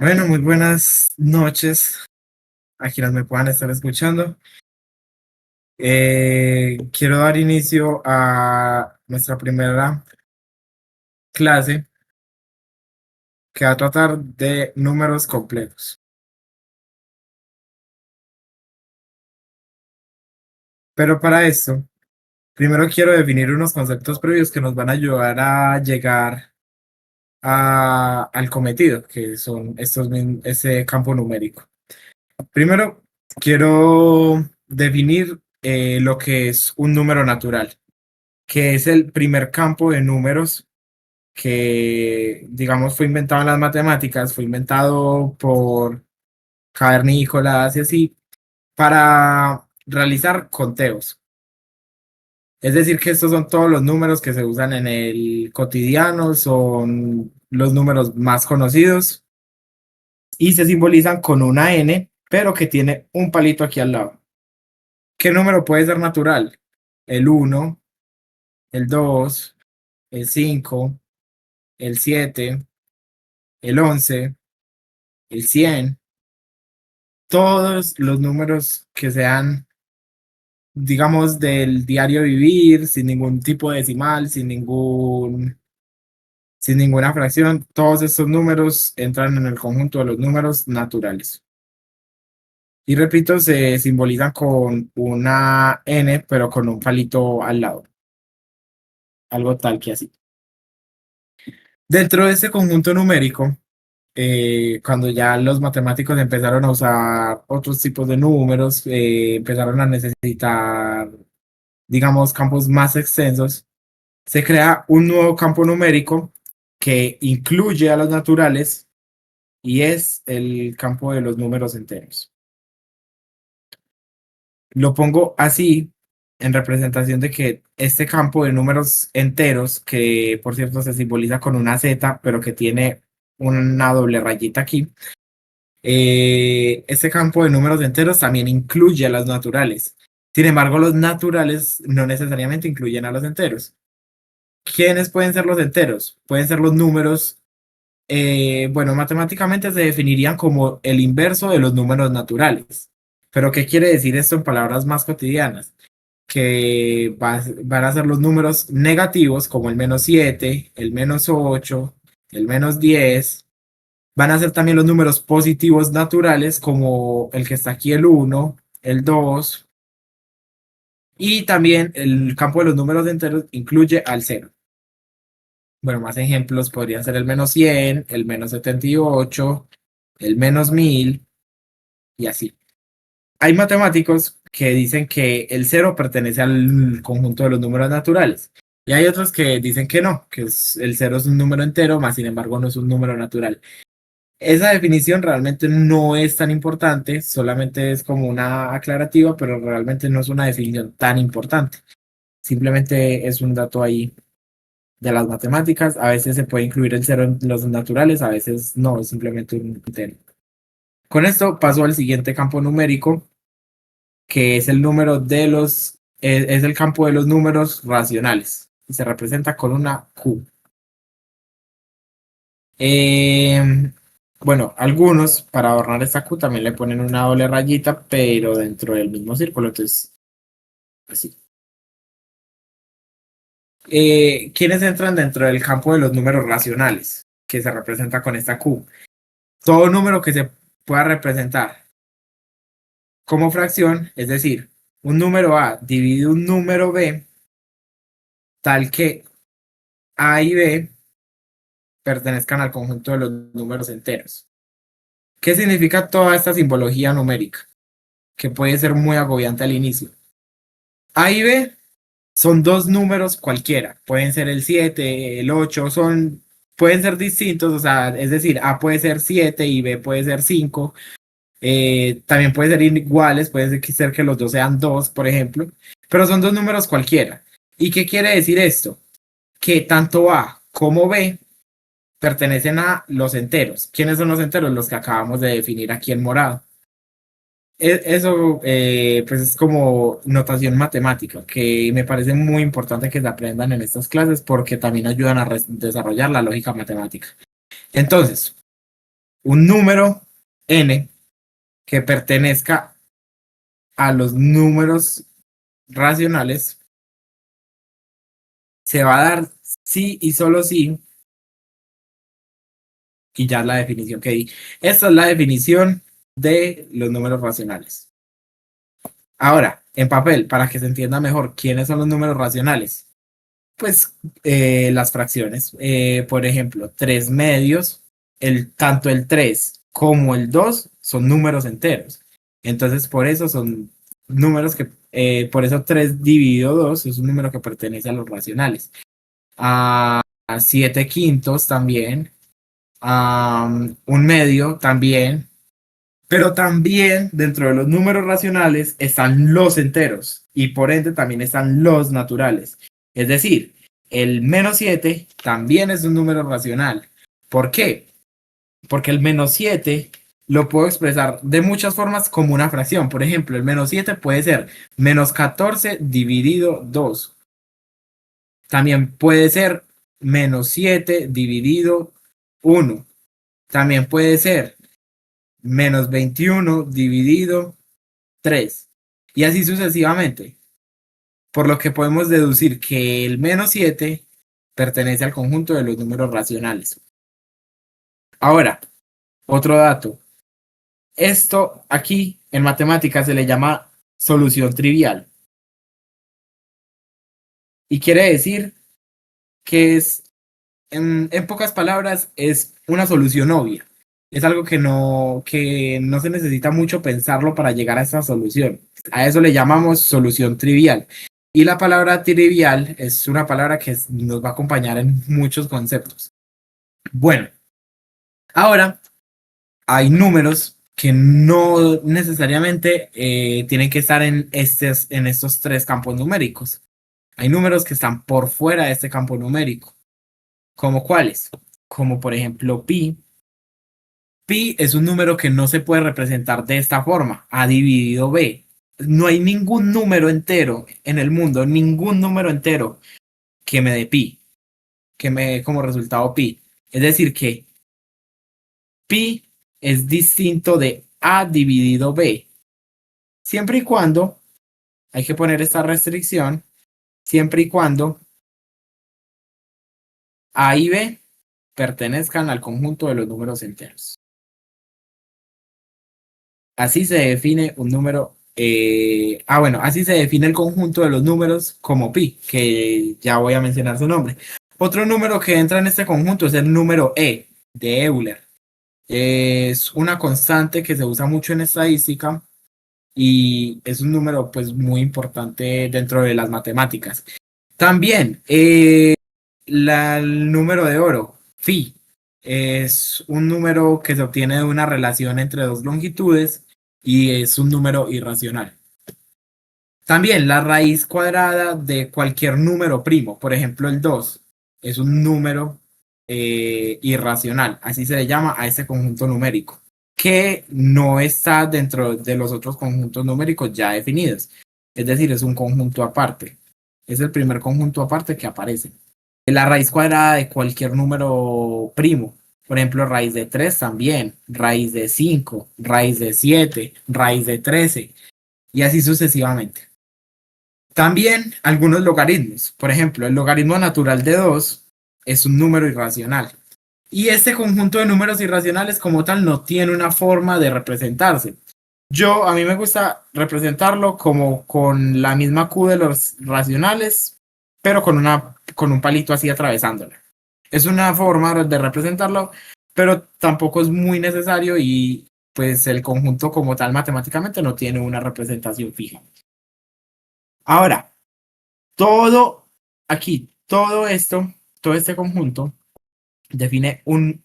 Bueno, muy buenas noches a quienes me puedan estar escuchando. Quiero dar inicio a nuestra primera clase que va a tratar de números complejos. Pero para esto, primero quiero definir unos conceptos previos que nos van a ayudar a llegar al cometido, que son ese campo numérico. Primero, quiero definir lo que es un número natural, que es el primer campo de números que, digamos, fue inventado en las matemáticas, fue inventado por cavernícolas y así, para realizar conteos. Es decir, que estos son todos los números que se usan en el cotidiano, son los números más conocidos y se simbolizan con una n, pero que tiene un palito aquí al lado. ¿Qué número puede ser natural? El 1, el 2, el 5, el 7, el 11, el 100. Todos los números que sean, digamos, del diario vivir, sin ningún tipo de decimal, sin ninguna fracción, todos estos números entran en el conjunto de los números naturales. Y repito, se simbolizan con una n, pero con un palito al lado, algo tal que así. Dentro de este conjunto numérico, cuando ya los matemáticos empezaron a usar otros tipos de números, empezaron a necesitar, digamos, campos más extensos, se crea un nuevo campo numérico que incluye a los naturales y es el campo de los números enteros. Lo pongo así en representación de que este campo de números enteros, que por cierto se simboliza con una Z, pero que tiene una doble rayita aquí, este campo de números enteros también incluye a los naturales. Sin embargo, los naturales no necesariamente incluyen a los enteros. ¿Quiénes pueden ser los enteros? Pueden ser los números, bueno, matemáticamente se definirían como el inverso de los números naturales. Pero ¿qué quiere decir esto en palabras más cotidianas? Que van a ser los números negativos como el -7, el -8, el -10. Van a ser también los números positivos naturales como el que está aquí, el 1, el 2. Y también el campo de los números enteros incluye al 0. Bueno, más ejemplos podrían ser el -100, el -78, el -1000 y así. Hay matemáticos que dicen que el cero pertenece al conjunto de los números naturales. Y hay otros que dicen que no, que el cero es un número entero, más sin embargo no es un número natural. Esa definición realmente no es tan importante, solamente es como una aclarativa, pero realmente no es una definición tan importante. Simplemente es un dato ahí de las matemáticas. A veces se puede incluir el cero en los naturales, a veces no, es simplemente un entero. Con esto paso al siguiente campo numérico, que es el número de es el campo de los números racionales. Y se representa con una Q. Bueno, algunos para adornar esta Q también le ponen una doble rayita, pero dentro del mismo círculo, entonces así. ¿Quiénes entran dentro del campo de los números racionales? Que se representa con esta Q. Todo número que se pueda representar como fracción, es decir, un número A divide un número B, tal que A y B pertenezcan al conjunto de los números enteros. ¿Qué significa toda esta simbología numérica? Que puede ser muy agobiante al inicio. A y B son dos números cualquiera, pueden ser el 7, el 8, pueden ser distintos, o sea, es decir, A puede ser 7 y B puede ser 5, también pueden ser iguales, puede ser que los dos sean 2, por ejemplo, pero son dos números cualquiera. ¿Y qué quiere decir esto? Que tanto A como B pertenecen a los enteros. ¿Quiénes son los enteros? Los que acabamos de definir aquí en morado. Eso pues es como notación matemática, que me parece muy importante que se aprendan en estas clases porque también ayudan a desarrollar la lógica matemática. Entonces, un número n que pertenezca a los números racionales se va a dar si y solo si, y ya es la definición que di. Esta es la definición de los números racionales. Ahora, en papel, para que se entienda mejor quiénes son los números racionales, pues las fracciones. Por ejemplo, 3 medios, tanto el 3 como el 2 son números enteros. Entonces, por eso son números que, por eso 3 dividido 2 es un número que pertenece a los racionales. A 7 quintos también, a un medio también, pero también dentro de los números racionales están los enteros y por ende también están los naturales. Es decir, el -7 también es un número racional. ¿Por qué? Porque el -7 lo puedo expresar de muchas formas como una fracción. Por ejemplo, el -7 puede ser -14 dividido 2. También puede ser -7 dividido 1. También puede ser -21 dividido 3. Y así sucesivamente. Por lo que podemos deducir que el -7 pertenece al conjunto de los números racionales. Ahora, otro dato. Esto aquí en matemáticas se le llama solución trivial. Y quiere decir que es, en pocas palabras, es una solución obvia. Es algo que no se necesita mucho pensarlo para llegar a esa solución. A eso le llamamos solución trivial. Y la palabra trivial es una palabra que nos va a acompañar en muchos conceptos. Bueno, ahora hay números que no necesariamente tienen que estar en estos tres campos numéricos. Hay números que están por fuera de este campo numérico. ¿Como cuáles? Como por ejemplo pi. Pi es un número que no se puede representar de esta forma, a dividido b. No hay ningún número entero en el mundo, ningún número entero que me dé pi, que me dé como resultado pi. Es decir, que pi es distinto de a dividido b, siempre y cuando, hay que poner esta restricción, siempre y cuando a y b pertenezcan al conjunto de los números enteros. Así se define un número, bueno, así se define el conjunto de los números como pi, que ya voy a mencionar su nombre. Otro número que entra en este conjunto es el número e, de Euler. Es una constante que se usa mucho en estadística y es un número pues muy importante dentro de las matemáticas. También el número de oro, phi, es un número que se obtiene de una relación entre dos longitudes y es un número irracional. También la raíz cuadrada de cualquier número primo, por ejemplo el 2, es un número irracional, así se le llama a ese conjunto numérico, que no está dentro de los otros conjuntos numéricos ya definidos. Es decir, es un conjunto aparte. Es el primer conjunto aparte que aparece. La raíz cuadrada de cualquier número primo. Por ejemplo, raíz de 3 también, raíz de 5, raíz de 7, raíz de 13 y así sucesivamente. También algunos logaritmos. Por ejemplo, el logaritmo natural de 2 es un número irracional. Y este conjunto de números irracionales como tal no tiene una forma de representarse. A mí me gusta representarlo como con la misma Q de los racionales, pero con un palito así atravesándolo. Es una forma de representarlo, pero tampoco es muy necesario y pues el conjunto como tal matemáticamente no tiene una representación fija. Ahora, todo aquí, todo esto, todo este conjunto define un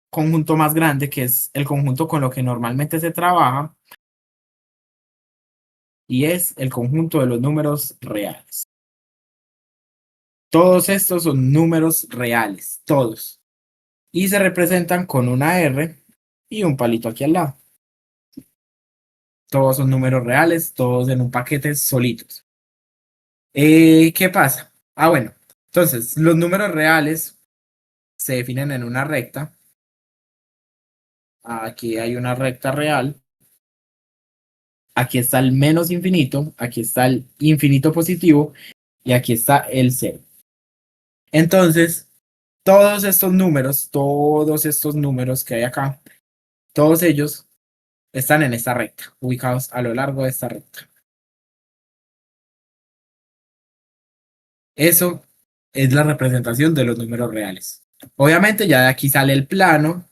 conjunto más grande que es el conjunto con lo que normalmente se trabaja y es el conjunto de los números reales. Todos estos son números reales, todos. Y se representan con una R y un palito aquí al lado. Todos son números reales, todos en un paquete solitos. ¿Qué pasa? Bueno, entonces los números reales se definen en una recta aquí hay una recta real, aquí está el menos infinito, aquí está el infinito positivo y aquí está el cero. Entonces, todos estos números que hay acá, todos ellos están en esta recta, ubicados a lo largo de esta recta. Eso es la representación de los números reales. Obviamente ya de aquí sale el plano,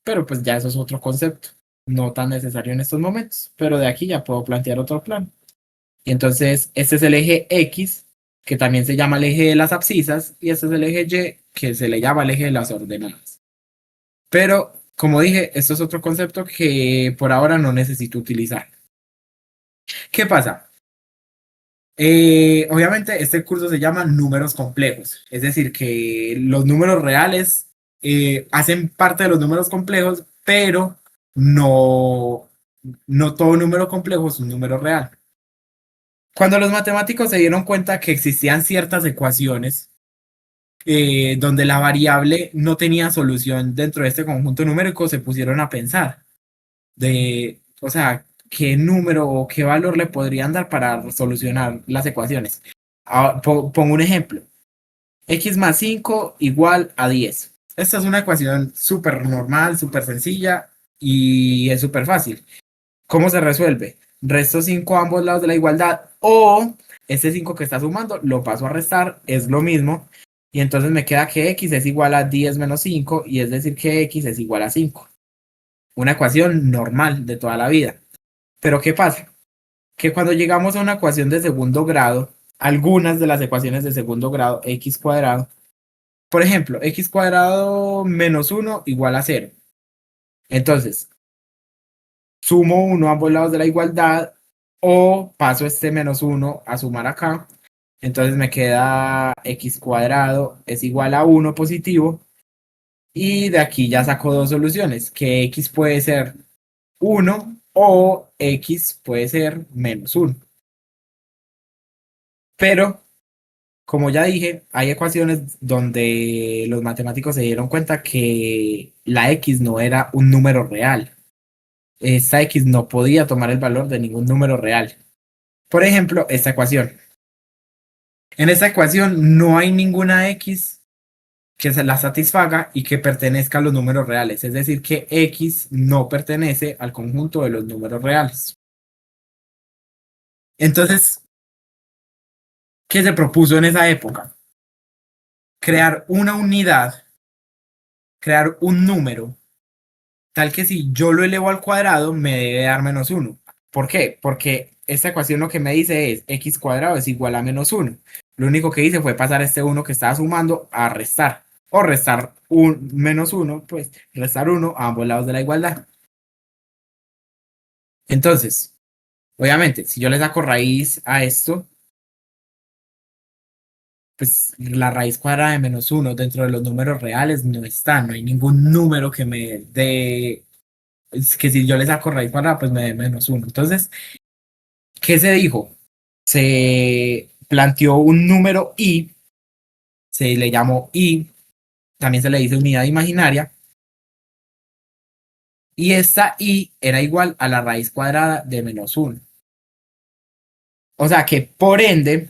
pero pues ya eso es otro concepto, no tan necesario en estos momentos, pero de aquí ya puedo plantear otro plano. Y entonces este es el eje X, que también se llama el eje de las abscisas, y este es el eje Y, que se le llama el eje de las ordenadas. Pero, como dije, esto es otro concepto que por ahora no necesito utilizar. ¿Qué pasa? Obviamente este curso se llama números complejos, es decir, que los números reales hacen parte de los números complejos, pero no, no todo número complejo es un número real. Cuando los matemáticos se dieron cuenta que existían ciertas ecuaciones donde la variable no tenía solución dentro de este conjunto numérico, se pusieron a pensar o sea, qué número o qué valor le podrían dar para solucionar las ecuaciones. Pongo un ejemplo. X más 5 igual a 10. Esta es una ecuación súper normal, súper sencilla y es súper fácil. ¿Cómo se resuelve? Resto 5 a ambos lados de la igualdad o este 5 que está sumando lo paso a restar, es lo mismo. Y entonces me queda que X es igual a 10 menos 5 y es decir que X es igual a 5. Una ecuación normal de toda la vida. Pero ¿qué pasa? Que cuando llegamos a una ecuación de segundo grado, algunas de las ecuaciones de segundo grado, x cuadrado, por ejemplo, x cuadrado menos 1 igual a 0. Entonces, sumo 1 a ambos lados de la igualdad o paso este menos 1 a sumar acá. Entonces me queda x cuadrado es igual a 1 positivo. Y de aquí ya saco dos soluciones, que x puede ser 1 o x puede ser menos 1. Pero, como ya dije, hay ecuaciones donde los matemáticos se dieron cuenta que la x no era un número real. Esta x no podía tomar el valor de ningún número real. Por ejemplo, esta ecuación. En esta ecuación no hay ninguna x que se la satisfaga y que pertenezca a los números reales. Es decir, que x no pertenece al conjunto de los números reales. Entonces, ¿qué se propuso en esa época? Crear una unidad, crear un número, tal que si yo lo elevo al cuadrado me debe dar menos 1. ¿Por qué? Porque esta ecuación lo que me dice es x cuadrado es igual a menos 1. Lo único que hice fue pasar este 1 que estaba sumando a restar. O restar un menos 1, pues restar 1 a ambos lados de la igualdad. Entonces, obviamente, si yo le saco raíz a esto, pues la raíz cuadrada de menos 1 dentro de los números reales no está. No hay ningún número que me dé, es que si yo le saco raíz cuadrada, pues me dé menos 1. Entonces, ¿qué se dijo? Se planteó un número i, se le llamó i, también se le dice unidad imaginaria, y esta i era igual a la raíz cuadrada de menos 1. O sea que por ende,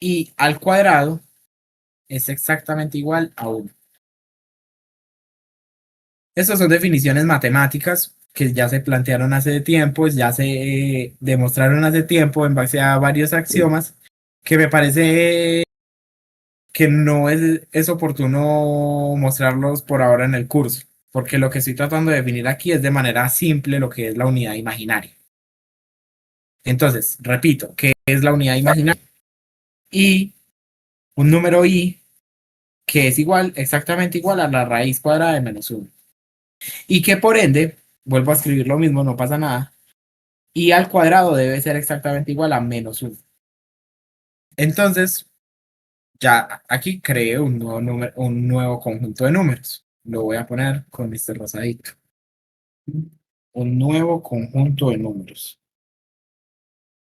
i al cuadrado es exactamente igual a 1. Estas son definiciones matemáticas que ya se plantearon hace tiempo, ya se demostraron hace tiempo en base a varios axiomas, que me parece que no es oportuno mostrarlos por ahora en el curso, porque lo que estoy tratando de definir aquí es de manera simple lo que es la unidad imaginaria. Entonces, repito, ¿qué es la unidad imaginaria? Y un número i que es igual, exactamente igual a la raíz cuadrada de menos 1. Y que por ende, vuelvo a escribir lo mismo, no pasa nada, y al cuadrado debe ser exactamente igual a menos 1. Entonces, ya aquí creé un nuevo, un nuevo conjunto de números. Lo voy a poner con este rosadito. Un nuevo conjunto de números,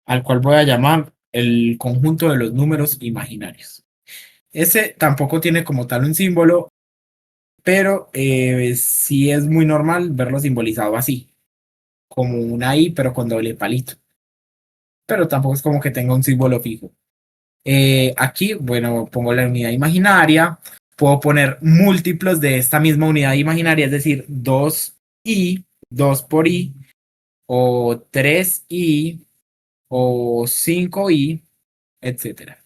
al cual voy a llamar el conjunto de los números imaginarios. Ese tampoco tiene como tal un símbolo, pero sí es muy normal verlo simbolizado así, como una I, pero con doble palito. Pero tampoco es como que tenga un símbolo fijo. Aquí, bueno, pongo la unidad imaginaria. Puedo poner múltiplos de esta misma unidad imaginaria, es decir, 2i, 2 por i, o 3i, o 5i, etcétera.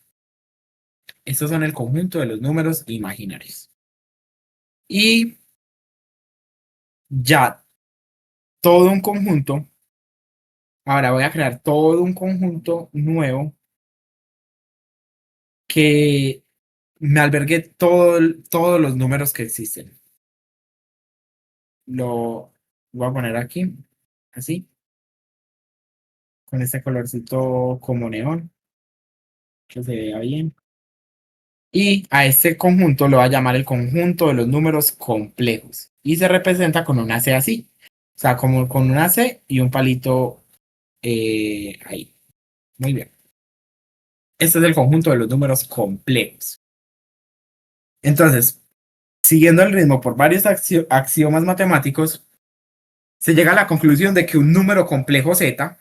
Estos son el conjunto de los números imaginarios. Y ya todo un conjunto. Ahora voy a crear todo un conjunto nuevo que me albergue todos los números que existen. Lo voy a poner aquí, así, con este colorcito como neón, que se vea bien. Y a este conjunto lo voy a llamar el conjunto de los números complejos. Y se representa con una C así. O sea, como con una C y un palito ahí. Muy bien. Este es el conjunto de los números complejos. Entonces, siguiendo el ritmo por varios axiomas matemáticos, se llega a la conclusión de que un número complejo Z,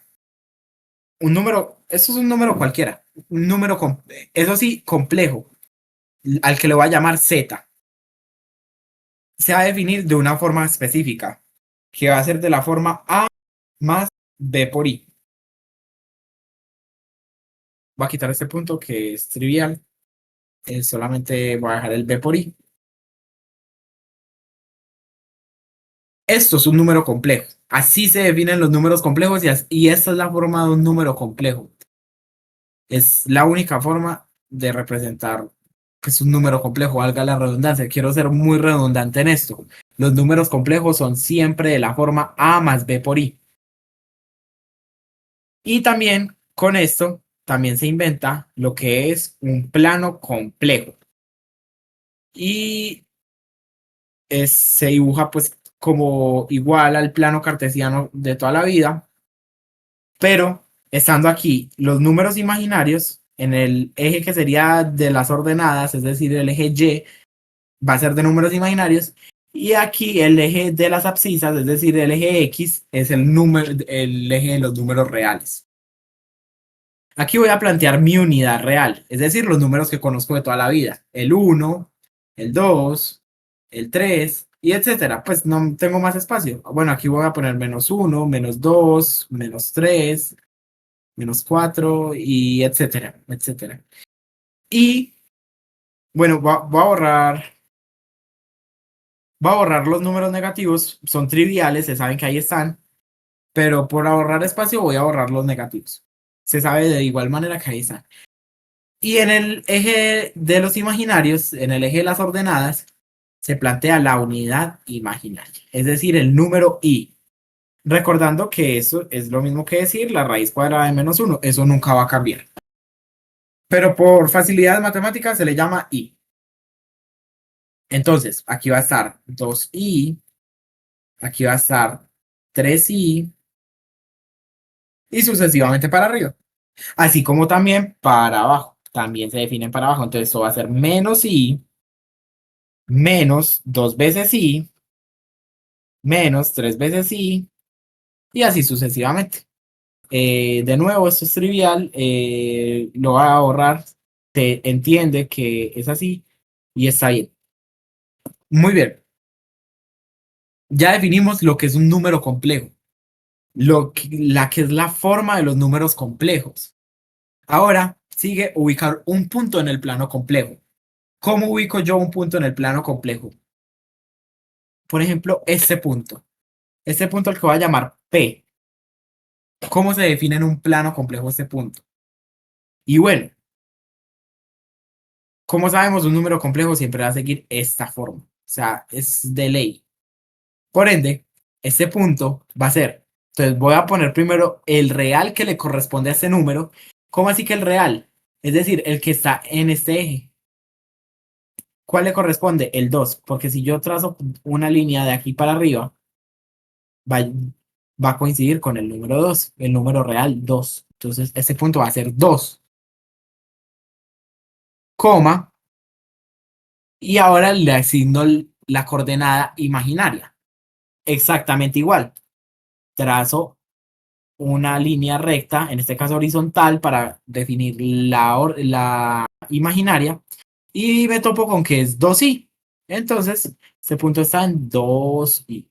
eso es un número cualquiera, un número, eso sí, complejo, al que le voy a llamar Z, se va a definir de una forma específica, que va a ser de la forma A más B por I. Voy a quitar este punto que es trivial, solamente voy a dejar el B por I. Esto es un número complejo. Así se definen los números complejos y esta es la forma de un número complejo. Es la única forma de representar que es un número complejo, valga la redundancia. Quiero ser muy redundante en esto. Los números complejos son siempre de la forma A más B por I. Y también con esto, también se inventa lo que es un plano complejo. Y se dibuja pues como igual al plano cartesiano de toda la vida, pero estando aquí los números imaginarios en el eje que sería de las ordenadas, es decir, el eje Y va a ser de números imaginarios, y aquí el eje de las abscisas, es decir, el eje X, es el eje de los números reales. Aquí voy a plantear mi unidad real, es decir, los números que conozco de toda la vida, el 1, el 2, el 3 y etcétera. Pues no tengo más espacio. Bueno, aquí voy a poner -1, -2, -3, -4 y etcétera, etcétera. Y bueno, voy a borrar los números negativos, son triviales, se saben que ahí están, pero por ahorrar espacio voy a borrar los negativos. Se sabe de igual manera que ahí están. Y en el eje de los imaginarios, en el eje de las ordenadas, se plantea la unidad imaginaria, es decir, el número i. Recordando que eso es lo mismo que decir la raíz cuadrada de -1, eso nunca va a cambiar. Pero por facilidades matemáticas se le llama i. Entonces, aquí va a estar 2i, aquí va a estar 3i y sucesivamente para arriba. Así como también para abajo. También se definen para abajo. Entonces, esto va a ser -i, menos 2 veces i, menos 3 veces i, y así sucesivamente. De nuevo, esto es trivial, lo va a ahorrar, te entiende que es así y está bien. Muy bien, ya definimos lo que es un número complejo, la que es la forma de los números complejos. Ahora sigue ubicar un punto en el plano complejo. ¿Cómo ubico yo un punto en el plano complejo? Por ejemplo, este punto al que voy a llamar P. ¿Cómo se define en un plano complejo este punto? Y bueno, como sabemos, un número complejo siempre va a seguir esta forma. O sea, es de ley. Por ende, este punto va a ser, entonces voy a poner primero el real que le corresponde a este número. ¿Cómo así que el real? Es decir, el que está en este eje. ¿Cuál le corresponde? El 2, porque si yo trazo una línea de aquí para arriba, va, va a coincidir con el número 2, el número real 2. Entonces, este punto va a ser 2, coma, y ahora le asigno la coordenada imaginaria. Exactamente igual. Trazo una línea recta, en este caso horizontal, para definir la imaginaria y me topo con que es 2i. Entonces, este punto está en 2i.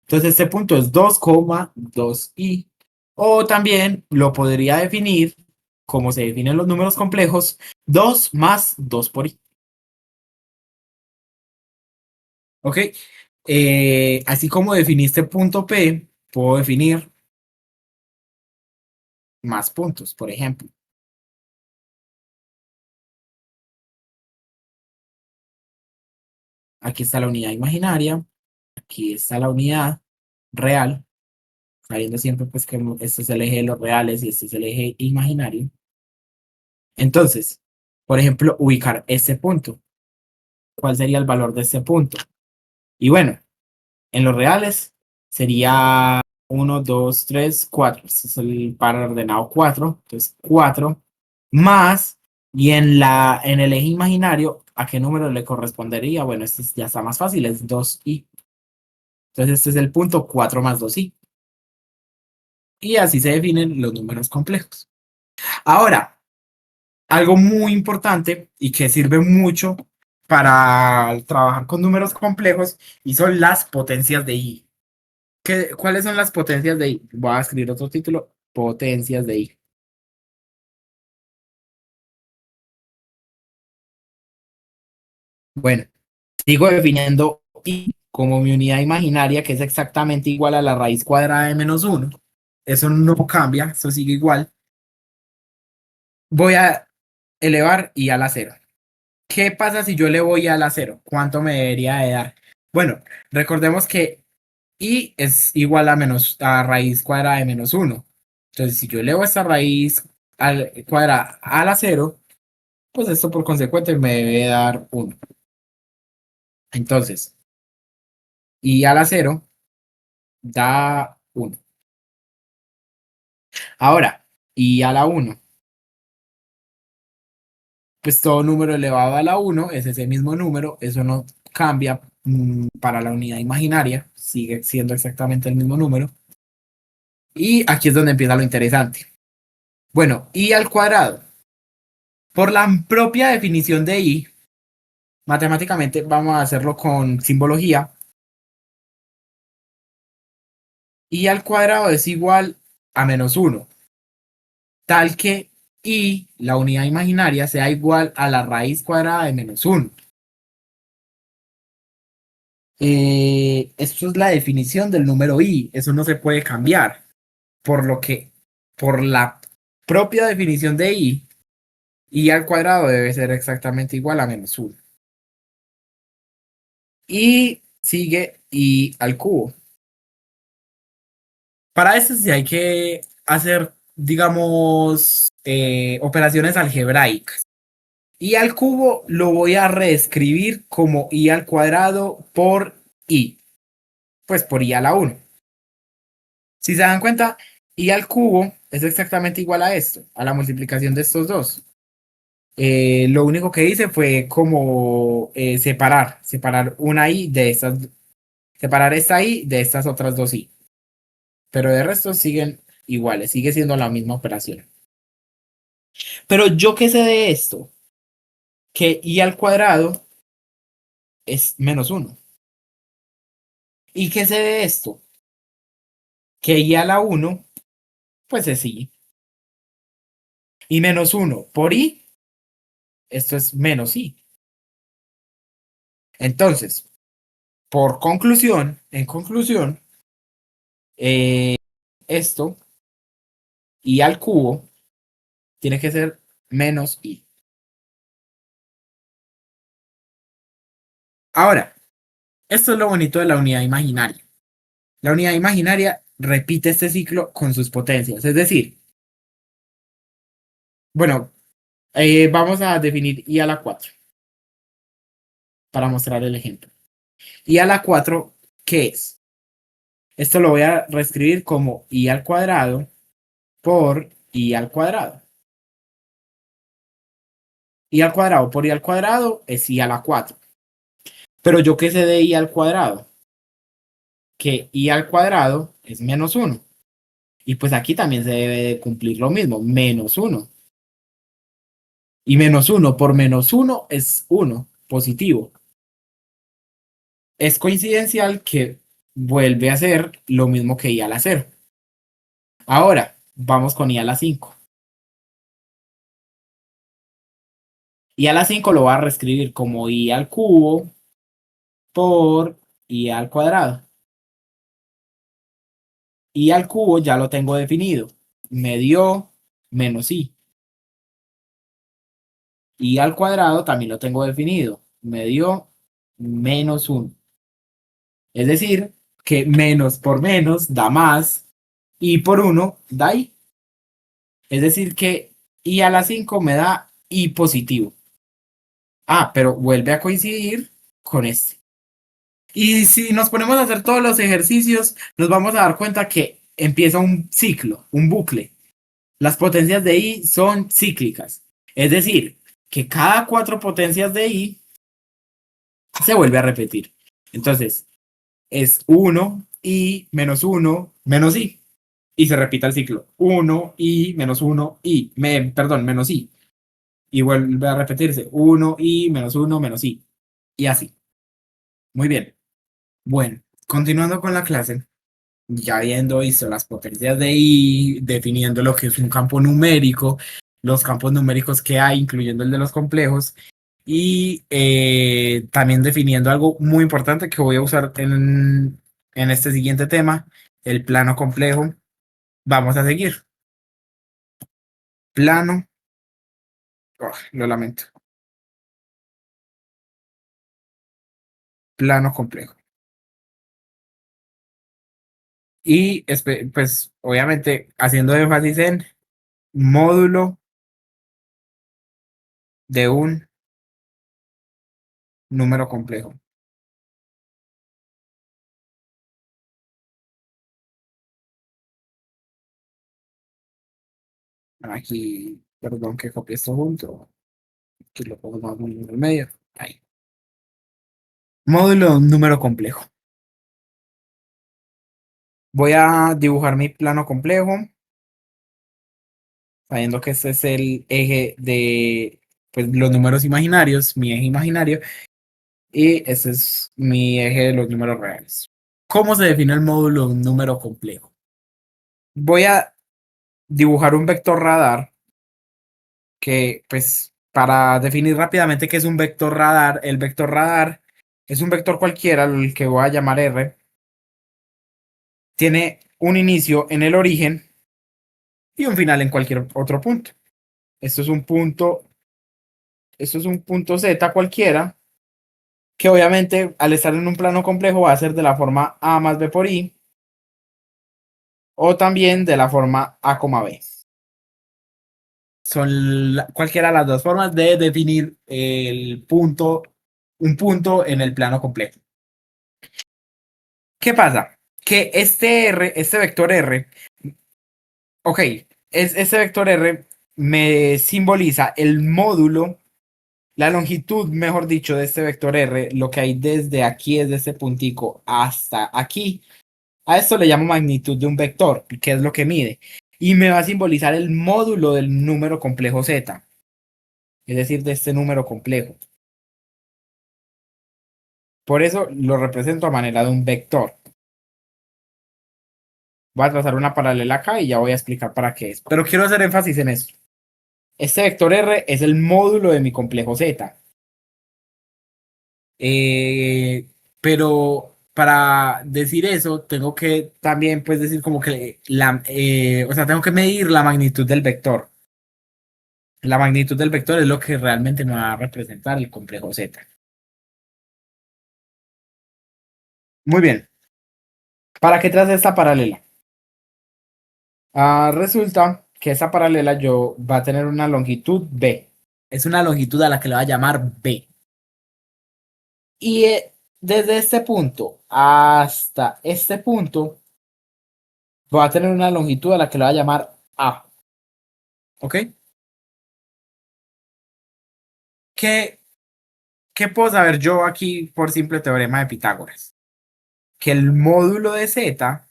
Entonces, este punto es 2,2i. O también lo podría definir, como se definen los números complejos, 2 más 2 por i. ¿Ok? Así como definiste punto P, puedo definir más puntos, por ejemplo. Aquí está la unidad imaginaria, aquí está la unidad real, sabiendo siempre pues que este es el eje de los reales y este es el eje imaginario. Entonces, por ejemplo, ubicar este punto. ¿Cuál sería el valor de este punto? Y bueno, en los reales sería 1, 2, 3, 4. Este es el par ordenado 4. Entonces 4 más, y en el eje imaginario, ¿a qué número le correspondería? Bueno, este ya está más fácil, es 2i. Entonces este es el punto 4 más 2i. Y así se definen los números complejos. Ahora, algo muy importante y que sirve mucho para trabajar con números complejos y son las potencias de i. ¿Cuáles son las potencias de i? Voy a escribir otro título, potencias de i. Bueno, sigo definiendo i como mi unidad imaginaria, que es exactamente igual a la raíz cuadrada de menos 1. Eso no cambia, eso sigue igual. Voy a elevar i a la 0. ¿Qué pasa si yo le voy a la 0? ¿Cuánto me debería de dar? Bueno, recordemos que i es igual a raíz cuadrada de menos 1. Entonces, si yo elevo esta raíz cuadrada a la 0, pues esto por consecuente me debe dar 1. Entonces, i a la 0 da 1. Ahora, i a la 1, pues todo número elevado a la 1 es ese mismo número, eso no cambia para la unidad imaginaria, sigue siendo exactamente el mismo número. Y aquí es donde empieza lo interesante. Bueno, i al cuadrado. Por la propia definición de i, matemáticamente vamos a hacerlo con simbología. I al cuadrado es igual a menos 1, tal que i, la unidad imaginaria, sea igual a la raíz cuadrada de menos 1. Esto es la definición del número i, eso no se puede cambiar, por lo que, por la propia definición de i al cuadrado debe ser exactamente igual a menos 1. Y sigue i al cubo. Para eso sí hay que hacer, digamos, operaciones algebraicas. I al cubo lo voy a reescribir como i al cuadrado por i, pues por i a la 1. Si se dan cuenta, i al cubo es exactamente igual a esto, a la multiplicación de estos dos. Lo único que hice fue como separar una i de estas, separar esta i de estas otras dos i. Pero de resto siguen iguales, sigue siendo la misma operación. Pero yo qué sé de esto, que i al cuadrado es menos 1. ¿Y qué sé de esto? Que i a la 1, pues es i. Y menos 1 por i, esto es menos i. Entonces, por conclusión, en conclusión, eh, esto, i al cubo, tiene que ser menos i. Ahora, esto es lo bonito de la unidad imaginaria. La unidad imaginaria repite este ciclo con sus potencias. Es decir, bueno, vamos a definir i a la 4 para mostrar el ejemplo. I a la 4, ¿qué es? Esto lo voy a reescribir como i al cuadrado por i al cuadrado. I al cuadrado por i al cuadrado es i a la 4. Pero yo qué sé de i al cuadrado, que i al cuadrado es menos 1. Y pues aquí también se debe de cumplir lo mismo, menos 1. Y menos 1 por menos 1 es 1, positivo. Es coincidencial que vuelve a ser lo mismo que i a la 0. Ahora, vamos con i a la 5. I a la 5 lo voy a reescribir como i al cubo por i al cuadrado. I al cubo ya lo tengo definido. Me dio menos i. I al cuadrado también lo tengo definido. Me dio menos 1. Es decir, que menos por menos da más y por 1 da i. Es decir, que i a la 5 me da i positivo. Ah, pero vuelve a coincidir con este. Y si nos ponemos a hacer todos los ejercicios, nos vamos a dar cuenta que empieza un ciclo, un bucle. Las potencias de i son cíclicas. Es decir, que cada 4 potencias de i se vuelve a repetir. Entonces, es 1 i menos 1 menos i. Y se repite el ciclo. 1 i menos 1 i. Perdón, menos i. Y vuelve a repetirse. 1 i menos 1 menos i. Y así. Muy bien. Bueno, continuando con la clase, ya habiendo visto las potencias de i, definiendo lo que es un campo numérico, los campos numéricos que hay, incluyendo el de los complejos, y también definiendo algo muy importante que voy a usar en este siguiente tema, el plano complejo. Vamos a seguir. Plano, lo lamento, plano complejo. Y pues obviamente haciendo énfasis en módulo de un número complejo. Aquí, perdón que copié esto junto. Aquí lo pongo más en el medio. Ahí. Módulo de un número complejo. Voy a dibujar mi plano complejo, sabiendo que este es el eje de pues, los números imaginarios, mi eje imaginario, y este es mi eje de los números reales. ¿Cómo se define el módulo de un número complejo? Voy a dibujar un vector radar que, pues, para definir rápidamente qué es un vector radar, el vector radar es un vector cualquiera, el que voy a llamar R, tiene un inicio en el origen y un final en cualquier otro punto. Esto es un punto, esto es un punto Z cualquiera, que obviamente al estar en un plano complejo va a ser de la forma A más B por I, o también de la forma A, B. Son cualquiera de las dos formas de definir un punto en el plano complejo. ¿Qué pasa? Que este vector R, ok, este vector R me simboliza el módulo, la longitud, mejor dicho, de este vector R, lo que hay desde aquí, desde este puntico hasta aquí. A esto le llamo magnitud de un vector, que es lo que mide. Y me va a simbolizar el módulo del número complejo Z, es decir, de este número complejo. Por eso lo represento a manera de un vector. Voy a trazar una paralela acá y ya voy a explicar para qué es. Pero quiero hacer énfasis en esto. Este vector R es el módulo de mi complejo Z. Pero para decir eso, tengo que también pues decir como que o sea, tengo que medir la magnitud del vector. La magnitud del vector es lo que realmente me va a representar el complejo Z. Muy bien. ¿Para qué trace esta paralela? Resulta que esta paralela yo va a tener una longitud B. Es una longitud a la que le voy a llamar B. Y desde este punto hasta este punto va a tener una longitud a la que le voy a llamar A. ¿Ok? Que ¿Qué puedo saber yo aquí por simple teorema de Pitágoras? Que el módulo de z,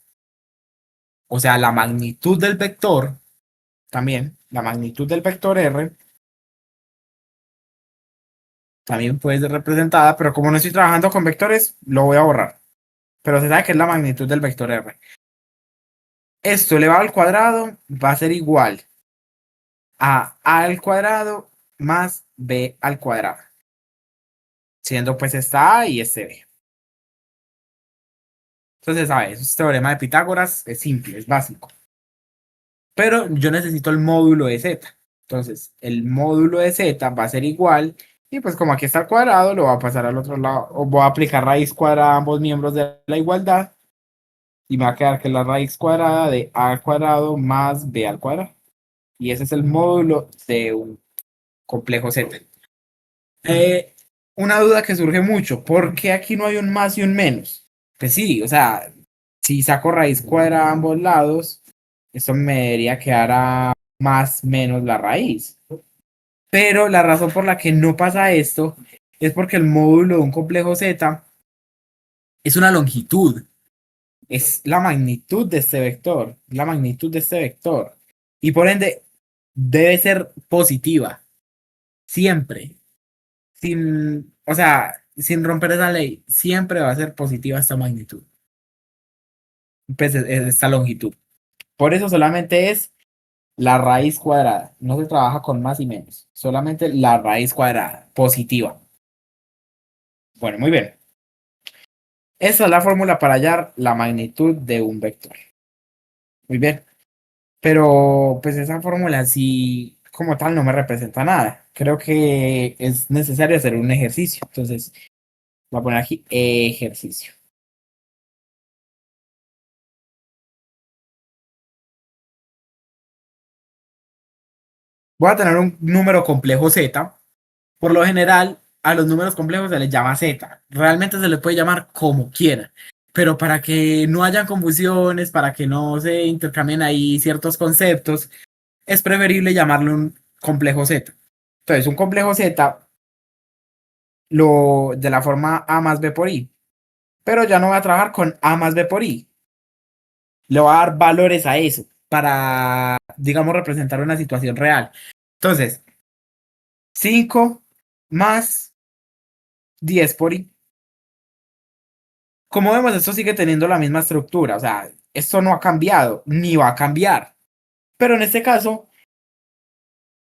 o sea, la magnitud del vector, también, la magnitud del vector r, también puede ser representada, pero como no estoy trabajando con vectores, lo voy a borrar. Pero se sabe que es la magnitud del vector r. Esto elevado al cuadrado va a ser igual a al cuadrado más b al cuadrado, siendo pues esta a y este b. Entonces, ¿sabes? Este teorema de Pitágoras es simple, es básico. Pero yo necesito el módulo de z. Entonces, el módulo de z va a ser igual, y pues como aquí está al cuadrado, lo voy a pasar al otro lado, o voy a aplicar raíz cuadrada a ambos miembros de la igualdad, y me va a quedar que la raíz cuadrada de a al cuadrado más b al cuadrado. Y ese es el módulo de un complejo z. Eh, una duda que surge mucho, ¿por qué aquí no hay un más y un menos? Pues sí, o sea, si saco raíz cuadrada a ambos lados, eso me debería quedar a más menos la raíz. Pero la razón por la que no pasa esto es porque el módulo de un complejo z es una longitud, es la magnitud de este vector, la magnitud de este vector. Y por ende, debe ser positiva, siempre. O sea, sin romper esa ley, siempre va a ser positiva esta magnitud, pues esta longitud. Por eso solamente es la raíz cuadrada. No se trabaja con más y menos. Solamente la raíz cuadrada, positiva. Bueno, muy bien. Esa es la fórmula para hallar la magnitud de un vector. Muy bien. Pero pues esa fórmula sí, como tal, no me representa nada. Creo que es necesario hacer un ejercicio. Entonces, voy a poner aquí ejercicio. Voy a tener un número complejo z. Por lo general, a los números complejos se les llama z. Realmente se les puede llamar como quiera. Pero para que no hayan confusiones, para que no se intercambien ahí ciertos conceptos, es preferible llamarlo un complejo z. Entonces, un complejo z de la forma a más b por i. Pero ya no voy a trabajar con a más b por i. Le voy a dar valores a eso para, digamos, representar una situación real. Entonces, 5 más 10 por i. Como vemos, esto sigue teniendo la misma estructura, o sea, esto no ha cambiado, ni va a cambiar. Pero en este caso,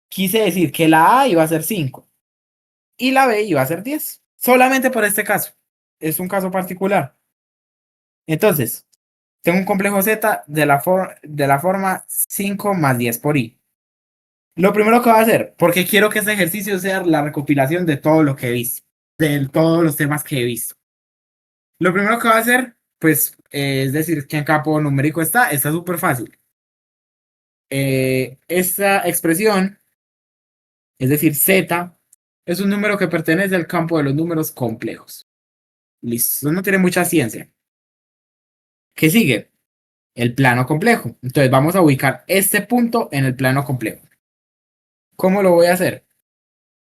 quise decir que la A iba a ser 5 y la B iba a ser 10. Solamente por este caso. Es un caso particular. Entonces, tengo un complejo Z de la forma 5 más 10 por i. Lo primero que voy a hacer, porque quiero que este ejercicio sea la recopilación de todo lo que he visto, de todos los temas que he visto. Lo primero que voy a hacer, pues, es decir que en campo numérico está súper fácil. Esta expresión, es decir, z, es un número que pertenece al campo de los números complejos. Listo, no tiene mucha ciencia. ¿Qué sigue? El plano complejo. Entonces vamos a ubicar este punto en el plano complejo. ¿Cómo lo voy a hacer?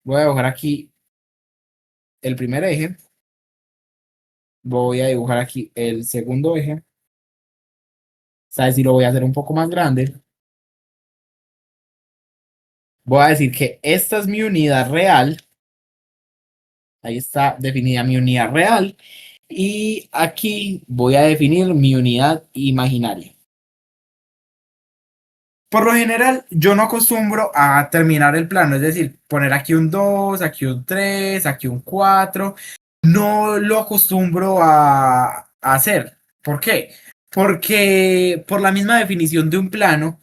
Voy a dibujar aquí el primer eje. Voy a dibujar aquí el segundo eje. ¿Sabes si lo voy a hacer un poco más grande? Voy a decir que esta es mi unidad real. Ahí está definida mi unidad real. Y aquí voy a definir mi unidad imaginaria. Por lo general, yo no acostumbro a terminar el plano, es decir, poner aquí un 2, aquí un 3, aquí un 4. No lo acostumbro a hacer. ¿Por qué? Porque por la misma definición de un plano,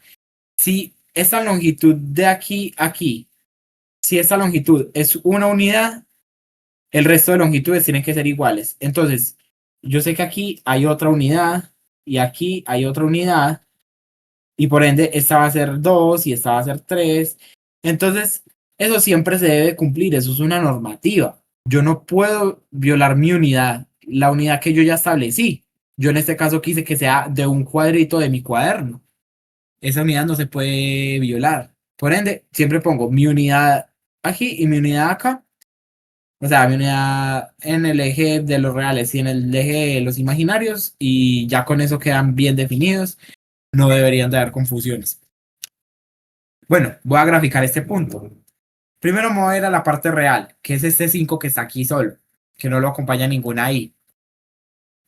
si esta longitud de aquí a aquí, si esta longitud es una unidad, el resto de longitudes tienen que ser iguales. Entonces, yo sé que aquí hay otra unidad y aquí hay otra unidad y por ende esta va a ser 2 y esta va a ser 3. Entonces, eso siempre se debe cumplir, eso es una normativa. Yo no puedo violar mi unidad, la unidad que yo ya establecí. Yo en este caso quise que sea de un cuadrito de mi cuaderno. Esa unidad no se puede violar. Por ende, siempre pongo mi unidad aquí y mi unidad acá. O sea, mi unidad en el eje de los reales y en el eje de los imaginarios, y ya con eso quedan bien definidos. No deberían de haber confusiones. Bueno, voy a graficar este punto. Primero me voy a ir a la parte real, que es este 5 que está aquí solo, que no lo acompaña ninguna I.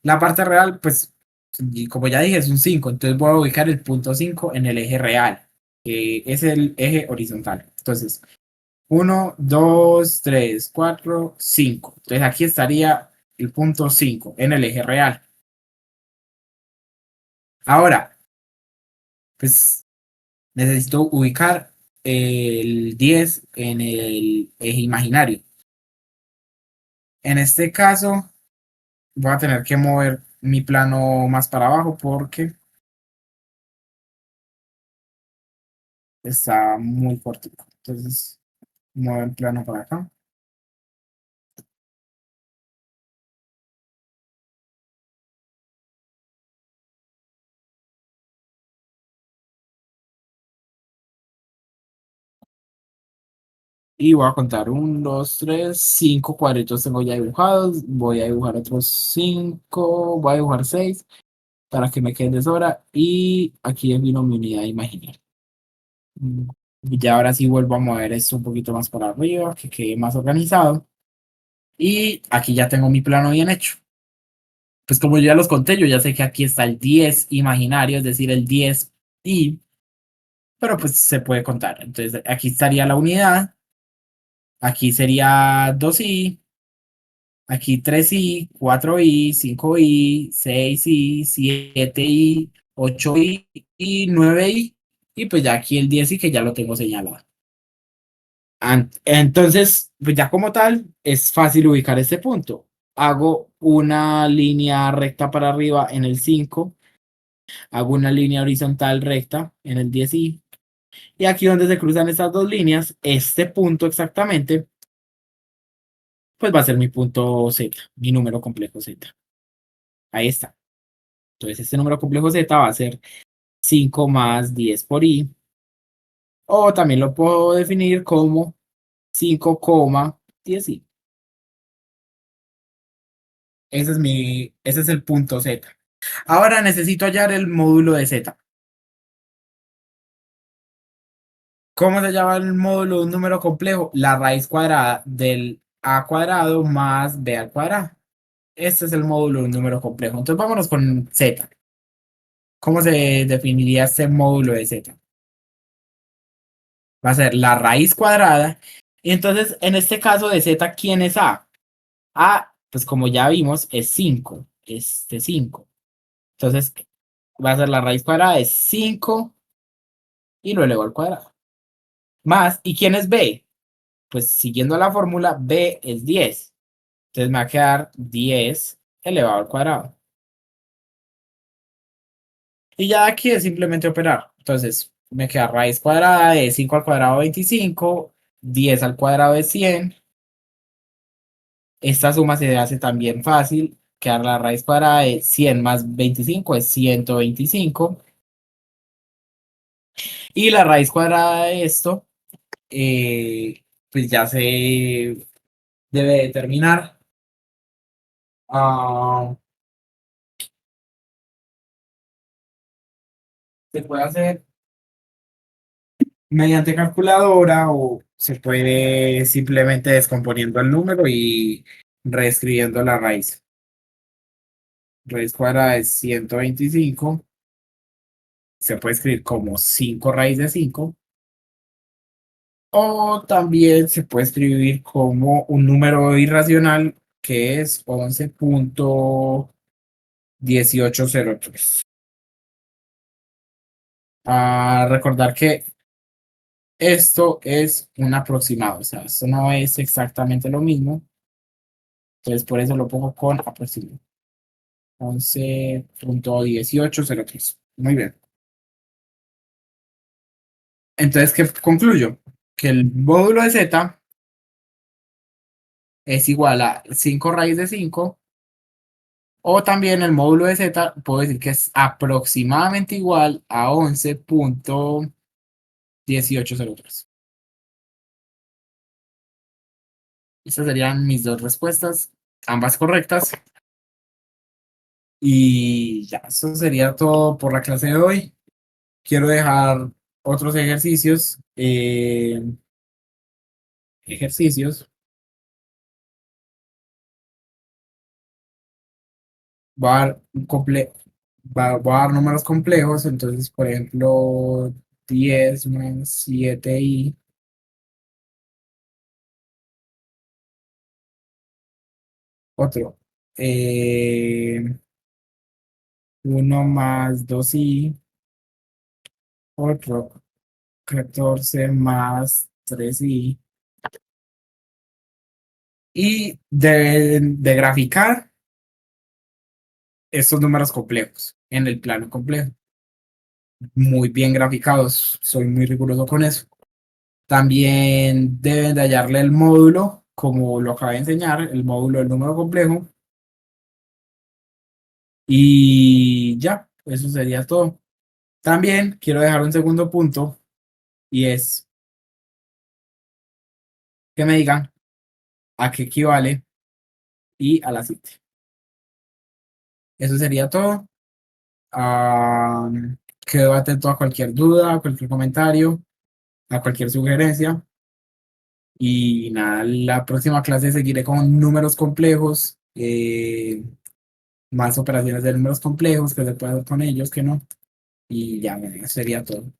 La parte real, pues, y como ya dije, es un 5, entonces voy a ubicar el punto 5 en el eje real, que es el eje horizontal. Entonces, 1, 2, 3, 4, 5. Entonces aquí estaría el punto 5 en el eje real. Ahora, pues necesito ubicar el 10 en el eje imaginario. En este caso, voy a tener que mover mi plano más para abajo porque está muy cortico. Entonces, muevo el plano para acá. Y voy a contar 1, 2, 3, 5 cuadritos tengo ya dibujados. Voy a dibujar otros 5, voy a dibujar 6 para que me queden de sobra. Y aquí vino mi unidad imaginaria. Ya ahora sí vuelvo a mover esto un poquito más para arriba, que quede más organizado. Y aquí ya tengo mi plano bien hecho. Pues como yo ya los conté, yo ya sé que aquí está el 10 imaginario, es decir, el 10 y, pero pues se puede contar. Entonces aquí estaría la unidad, aquí sería 2i, aquí 3i, 4i, 5i, 6i, 7i, 8i y 9i, y pues ya aquí el 10i que ya lo tengo señalado. Entonces, pues ya como tal, es fácil ubicar este punto. Hago una línea recta para arriba en el 5, hago una línea horizontal recta en el 10i, y aquí donde se cruzan estas dos líneas, este punto exactamente, pues va a ser mi punto Z, mi número complejo Z. Ahí está. Entonces, este número complejo Z va a ser 5 más 10 por i, o también lo puedo definir como 5,10i. Ese es el punto Z. Ahora necesito hallar el módulo de Z. ¿Cómo se llama el módulo de un número complejo? La raíz cuadrada del a cuadrado más b al cuadrado. Este es el módulo de un número complejo. Entonces vámonos con Z. ¿Cómo se definiría este módulo de Z? Va a ser la raíz cuadrada. Y entonces, en este caso de Z, ¿quién es A? A, pues como ya vimos, es 5. Este 5. Entonces, va a ser la raíz cuadrada de 5 y lo elevo al cuadrado. Más, ¿y quién es B? Pues siguiendo la fórmula, B es 10. Entonces me va a quedar 10 elevado al cuadrado. Y ya aquí es simplemente operar. Entonces me queda raíz cuadrada de 5 al cuadrado 25, 10 al cuadrado de 100. Esta suma se hace también fácil. Quedar la raíz cuadrada de 100 más 25 es 125. Y la raíz cuadrada de esto, pues ya se debe determinar. Ah, se puede hacer mediante calculadora o se puede simplemente descomponiendo el número y reescribiendo la raíz. Raíz cuadrada de 125 se puede escribir como 5 raíz de 5, o también se puede escribir como un número irracional que es 11,1803. A recordar que esto es un aproximado, o sea, esto no es exactamente lo mismo, entonces por eso lo pongo con aproximado. 11,1803. Muy bien. Entonces, ¿qué concluyo? Que el módulo de Z es igual a 5 raíz de 5, o también el módulo de Z puedo decir que es aproximadamente igual a 11,1803. Estas serían mis dos respuestas, ambas correctas. Y ya, eso sería todo por la clase de hoy. Quiero dejar otros ejercicios. Ejercicios. Voy a dar, voy a dar números complejos. Entonces, por ejemplo, 10 más 7i. Otro. 1 más 2i. Otro. 14 más 3i. Y de graficar estos números complejos en el plano complejo. Muy bien graficados, soy muy riguroso con eso. También deben de hallarle el módulo, como lo acabé de enseñar, el módulo del número complejo. Y ya, eso sería todo. También quiero dejar un segundo punto y es que me digan a qué equivale y a la cita. Eso sería todo. Ah, quedo atento a cualquier duda, a cualquier comentario, a cualquier sugerencia. Y nada, la próxima clase seguiré con números complejos, más operaciones de números complejos que se puede hacer con ellos, que no. Y ya, bueno, eso sería todo.